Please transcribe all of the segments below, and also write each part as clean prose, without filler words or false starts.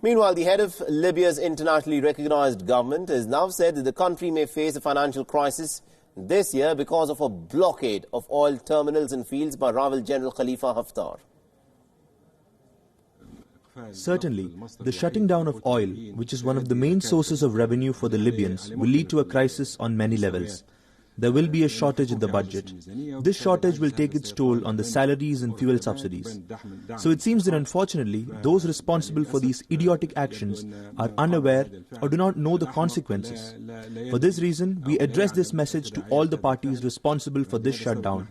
Meanwhile, the head of Libya's internationally recognized government has now said that the country may face a financial crisis this year because of a blockade of oil terminals and fields by rival General Khalifa Haftar. Certainly, the shutting down of oil, which is one of the main sources of revenue for the Libyans, will lead to a crisis on many levels. There will be a shortage in the budget. This shortage will take its toll on the salaries and fuel subsidies. So it seems that unfortunately, those responsible for these idiotic actions are unaware or do not know the consequences. For this reason, we address this message to all the parties responsible for this shutdown.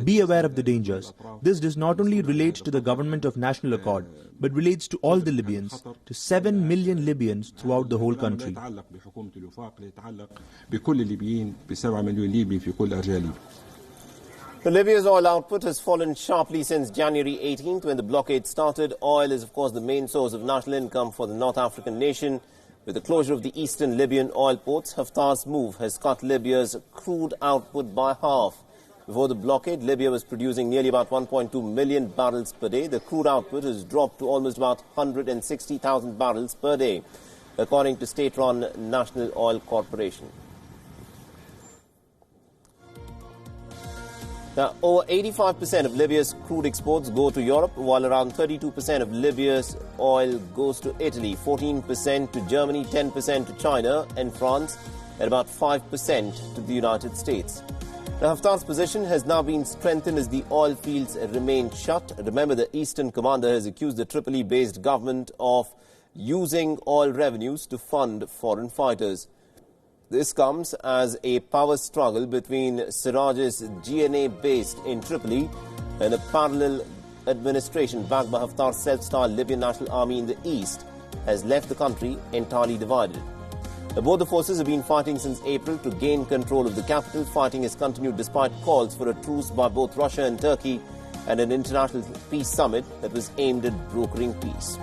Be aware of the dangers. This does not only relate to the government of national accord, but relates to all the Libyans, to 7 million Libyans throughout the whole country. Libya's oil output has fallen sharply since January 18th when the blockade started. Oil is, of course, the main source of national income for the North African nation. With the closure of the eastern Libyan oil ports, Haftar's move has cut Libya's crude output by half. Before the blockade, Libya was producing nearly about 1.2 million barrels per day. The crude output has dropped to almost about 160,000 barrels per day, according to state-run National Oil Corporation. Now, over 85% of Libya's crude exports go to Europe, while around 32% of Libya's oil goes to Italy, 14% to Germany, 10% to China and France, and about 5% to the United States. Now, Haftar's position has now been strengthened as the oil fields remain shut. Remember, the Eastern Commander has accused the Tripoli-based government of using oil revenues to fund foreign fighters. This comes as a power struggle between Al-sarraj's GNA based in Tripoli and a parallel administration backed by Haftar's self-styled Libyan National Army in the east has left the country entirely divided. Both the forces have been fighting since April to gain control of the capital. Fighting has continued despite calls for a truce by both Russia and Turkey and an international peace summit that was aimed at brokering peace.